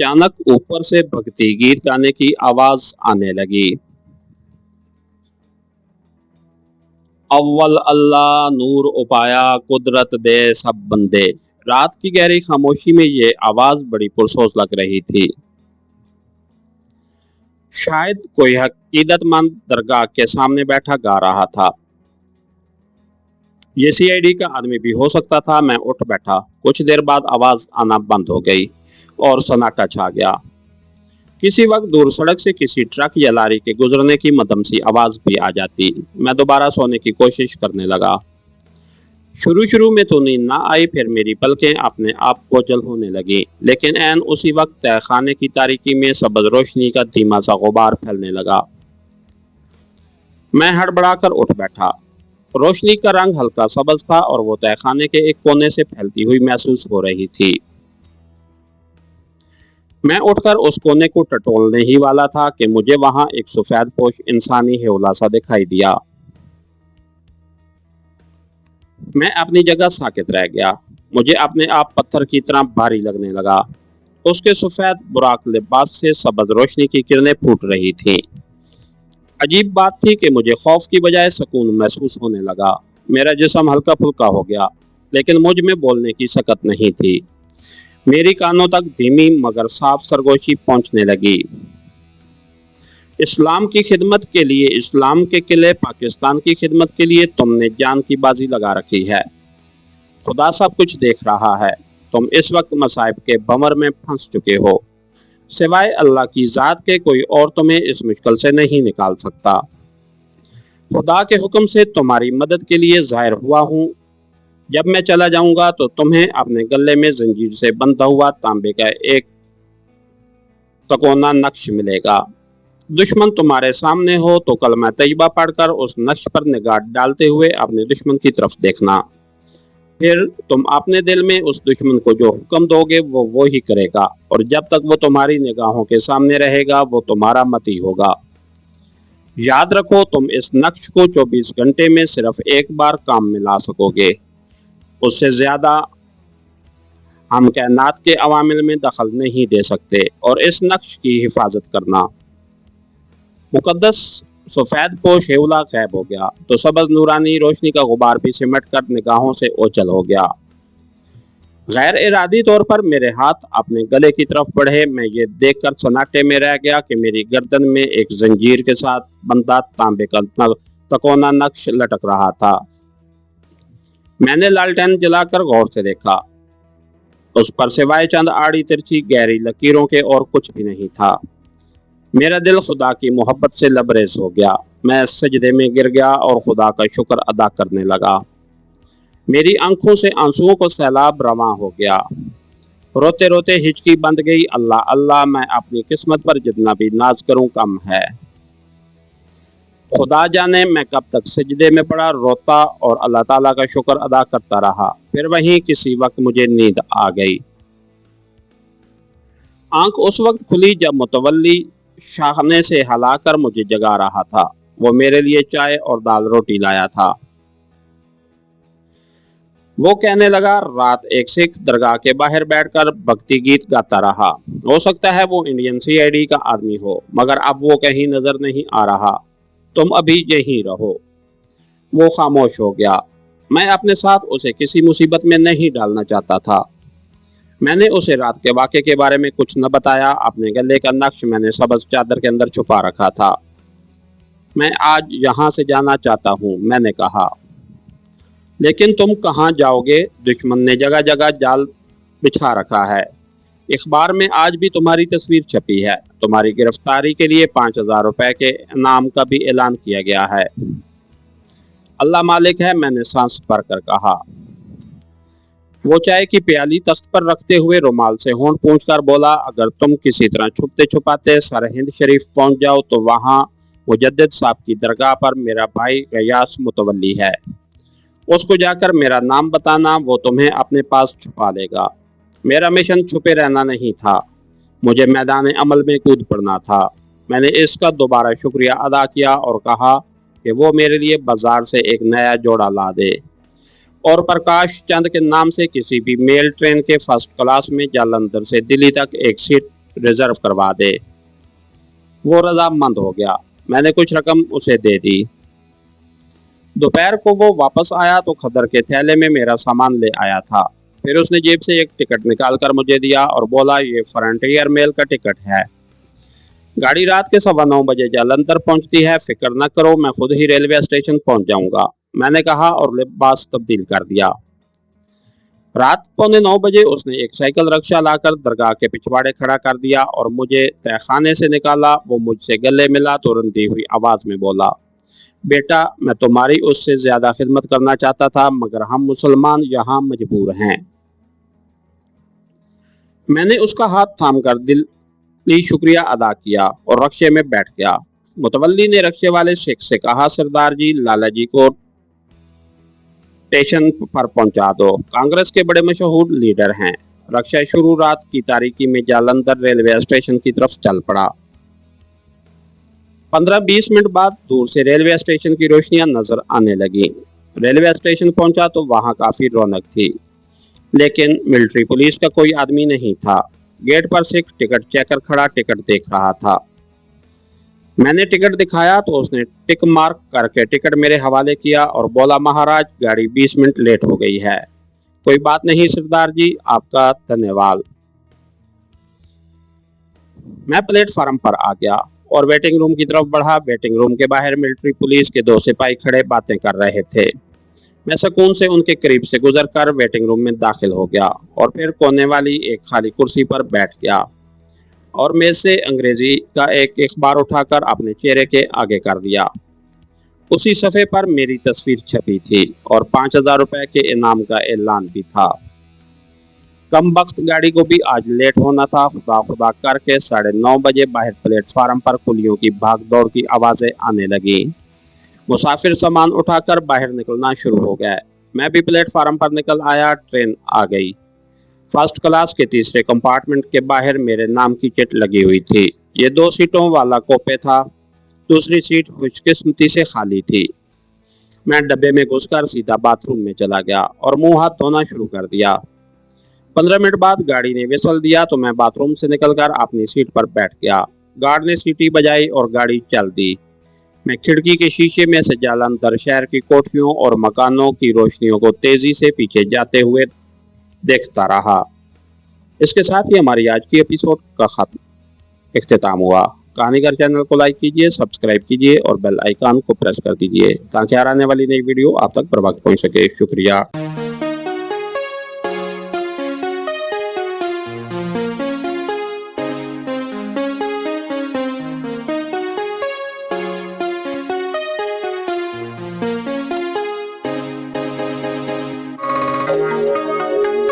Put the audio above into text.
अचानक ऊपर से भक्ति गीत गाने की आवाज आने लगी। अव्वल अल्लाह नूर उपाया कुदरत दे सब बंदे। रात की गहरी खामोशी में ये आवाज बड़ी पुरसोच लग रही थी। शायद कोई अकीदतमंद दरगाह के सामने बैठा गा रहा था। ये सीआईडी का आदमी भी हो सकता था। मैं उठ बैठा। कुछ देर बाद आवाज आना बंद हो गई और सन्नाटा छा गया। किसी वक्त दूर सड़क से किसी ट्रक या लारी के गुजरने की मध्यम सी आवाज भी आ जाती। मैं दोबारा सोने की कोशिश करने लगा। शुरू में तो नींद ना आई, फिर मेरी पलकें अपने आप बोझल होने लगी। लेकिन ऐन उसी वक्त तहखाने की तारीकी में सबज रोशनी का धीमा सा गुबार फैलने लगा। मैं हड़बड़ाकर उठ बैठा। रोशनी का रंग हल्का सबज था और वो तहखाने के एक कोने से फैलती हुई महसूस हो रही थी। मैं उठकर उस कोने को टटोलने ही वाला था कि मुझे वहां एक सफेद पोश इंसानी हेवला सा दिखाई दिया। मैं अपनी जगह साकित रह गया। मुझे अपने आप पत्थर की तरह भारी लगने लगा। उसके सफेद बुराक लिबास से सबज रोशनी की किरणें फूट रही थीं। अजीब बात थी कि मुझे खौफ की बजाय सुकून महसूस होने लगा। मेरा जिस्म हल्का फुल्का हो गया, लेकिन मुझ में बोलने की सकत नहीं थी। मेरी कानों तक धीमी मगर साफ सरगोशी पहुंचने लगी। इस्लाम की खिदमत के लिए, इस्लाम के किले पाकिस्तान की खिदमत के लिए तुमने जान की बाजी लगा रखी है। खुदा सब कुछ देख रहा है। तुम इस वक्त मसाइब के भंवर में फंस चुके हो। सिवाय अल्लाह की जात के कोई और तुम्हें इस मुश्किल से नहीं निकाल सकता। खुदा के हुक्म से तुम्हारी मदद के लिए जाहिर हुआ हूँ। जब मैं चला जाऊंगा तो तुम्हें अपने गले में जंजीर से बंधा हुआ तांबे का एक तकोना नक्श मिलेगा। दुश्मन तुम्हारे सामने हो तो कलमा तैयबा पढ़कर उस नक्श पर निगाह डालते हुए अपने दुश्मन की तरफ देखना। फिर तुम अपने दिल में उस दुश्मन को जो हुक्म दोगे वो ही करेगा, और जब तक वो तुम्हारी निगाहों के सामने रहेगा वो तुम्हारा मती होगा। याद रखो, तुम इस नक्श को 24 घंटे में सिर्फ एक बार काम में ला सकोगे। उससे ज्यादा हम कायनात के अवामिल में दखल नहीं दे सकते। और इस नक्श की हिफाजत करना। मुकद्दस सफेद पोश हेवला गायब हो गया तो सबज नूरानी रोशनी का गुबार भी सिमट कर निगाहों से ओझल हो गया। गैर इरादी तौर पर मेरे हाथ अपने गले की तरफ बढ़े। मैं ये देखकर सन्नाटे में रह गया कि मेरी गर्दन में एक जंजीर के साथ बंधा तांबे का तकोना नक्श लटक रहा था। मैंने लालटेन जलाकर गौर से देखा। उस पर सिवाय चंद आड़ी तिरछी गहरी लकीरों के और कुछ भी नहीं था। मेरा दिल खुदा की मोहब्बत से लबरेज हो गया। मैं सजदे में गिर गया और खुदा का शुक्र अदा करने लगा। मेरी आंखों से आंसुओं को सैलाब रवां हो गया। रोते रोते हिचकी बंद गई। अल्लाह अल्लाह, मैं अपनी किस्मत पर जितना भी नाज करूं कम है। खुदा जाने मैं कब तक सजदे में पड़ा रोता और अल्लाह ताला का शुक्र अदा करता रहा। फिर वहीं किसी वक्त मुझे नींद आ गई। आंख उस वक्त खुली जब मुतवल्ली शाखने से हलाकर मुझे जगा रहा था। वो मेरे लिए चाय और दाल रोटी लाया था। वो कहने लगा, रात एक सिख दरगाह के बाहर बैठकर भक्ति गीत गाता रहा। हो सकता है वो इंडियन सीआईडी का आदमी हो, मगर अब वो कहीं नजर नहीं आ रहा। तुम अभी यहीं रहो। वो खामोश हो गया। मैं अपने साथ उसे किसी मुसीबत में नहीं डालना चाहता था। मैंने उसे रात के वाक़े के बारे में कुछ न बताया। अपने गले का नक्श मैंने सबज चादर के अंदर छुपा रखा था। मैं आज यहाँ से जाना चाहता हूँ, मैंने कहा। लेकिन तुम कहाँ जाओगे? दुश्मन ने जगह जगह जाल बिछा रखा है। अखबार में आज भी तुम्हारी तस्वीर छपी है। तुम्हारी गिरफ्तारी के लिए 5000 रुपए के इनाम का भी ऐलान किया गया है। अल्लाह मालिक है, मैंने सांस भरकर कहा। वो चाय की प्याली तख्त पर रखते हुए रुमाल से होंठ पूंछकर बोला, अगर तुम किसी तरह छुपते छुपाते सरहिंद शरीफ पहुंच जाओ तो वहाँ मुजद्दिद साहब की दरगाह पर मेरा भाई गयास मुतवल्ली है। उसको जाकर मेरा नाम बताना, वो तुम्हें अपने पास छुपा लेगा। मेरा मिशन छुपे रहना नहीं था, मुझे मैदान अमल में कूद पड़ना था। मैंने इसका दोबारा शुक्रिया अदा किया और कहा कि वो मेरे लिए बाजार से एक नया जोड़ा ला दे और प्रकाश चंद के नाम से किसी भी मेल ट्रेन के फर्स्ट क्लास में जालंधर से दिल्ली तक एक सीट रिजर्व करवा दे। वो रजामंद हो गया। मैंने कुछ रकम उसे दे दी। दोपहर को वो वापस आया तो खदर के थैले में मेरा सामान ले आया था। फिर उसने जेब से एक टिकट निकाल कर मुझे दिया और बोला, ये फ्रंटियर मेल का टिकट है। गाड़ी रात के 9:15 बजे जालंधर पहुंचती है, फिक्र न करो, मैं खुद ही रेलवे स्टेशन पहुंच जाऊंगा, मैंने कहा और लिबास तब्दील कर दिया। रात 8:45 बजे उसने एक साइकिल रिक्शा लाकर दरगाह के पिछवाड़े खड़ा कर दिया और मुझे तहखाने से निकाला। वो मुझसे गले मिला तो रुंधी हुई आवाज में बोला, बेटा, मैं तुम्हारी उससे ज्यादा खिदमत करना चाहता था, मगर हम मुसलमान यहाँ मजबूर हैं। मैंने उसका हाथ थामकर दिली शुक्रिया अदा किया और रक्शे में बैठ गया। मुतवल्ली ने रक्शे वाले शेख से कहा, सरदार जी, लाला जी को स्टेशन पर पहुंचा दो, कांग्रेस के बड़े मशहूर लीडर हैं। रक्शा शुरू रात की तारीकी में जालंधर रेलवे स्टेशन की तरफ चल पड़ा। 15-20 मिनट बाद दूर से रेलवे स्टेशन की रोशनियां नजर आने लगी। रेलवे स्टेशन पहुंचा तो वहां काफी रौनक थी, लेकिन मिलिट्री पुलिस का कोई आदमी नहीं था। गेट पर से टिकट चेकर खड़ा टिकट देख रहा था। मैंने टिकट दिखाया तो उसने टिक मार्क करके टिकट मेरे हवाले किया और बोला, महाराज, गाड़ी 20 मिनट लेट हो गई है। कोई बात नहीं सरदार जी, आपका धन्यवाद। मैं प्लेटफार्म पर आ गया और वेटिंग रूम की तरफ बढ़ा। वेटिंग रूम के बाहर मिलिट्री पुलिस के 2 सिपाही खड़े बातें कर रहे थे। मैं सुकून से उनके करीब से गुजरकर वेटिंग रूम में दाखिल हो गया और फिर कोने वाली एक खाली कुर्सी पर बैठ गया और मेज से अंग्रेजी का एक अखबार उठाकर अपने चेहरे के आगे कर दिया। उसी सफ़े पर मेरी तस्वीर छपी थी और 5000 रुपए के इनाम का ऐलान भी था। कम वक्त गाड़ी को भी आज लेट होना था। खुदा खुदा करके 9:30 बजे बाहर प्लेटफार्म पर कुलियों की भाग दौड़ की आवाज़ें आने लगी। मुसाफिर सामान उठाकर बाहर निकलना शुरू हो गए। मैं भी प्लेटफार्म पर निकल आया। ट्रेन आ गई। फर्स्ट क्लास के तीसरे कंपार्टमेंट के बाहर मेरे नाम की चिट लगी हुई थी। ये 2 सीटों वाला कोपे था। दूसरी सीट खुशकिस्मती से खाली थी। मैं डब्बे में घुसकर सीधा बाथरूम में चला गया और मुंह हाथ धोना शुरू कर दिया। 15 मिनट बाद गाड़ी ने विसल दिया तो मैं बाथरूम से निकलकर अपनी सीट पर बैठ गया। गार्ड ने सीटी बजाई और गाड़ी चल दी। मैं खिड़की के शीशे में से जालंधर शहर की कोठियों और मकानों की रोशनियों को तेजी से पीछे जाते हुए देखता रहा। इसके साथ ही हमारी आज की एपिसोड का इख्तिताम हुआ। कहानीगर चैनल को लाइक कीजिए, सब्सक्राइब कीजिए और बेल आइकन को प्रेस कर दीजिए ताकि आने वाली नई वीडियो आप तक बर वक्त पहुंच सके। शुक्रिया।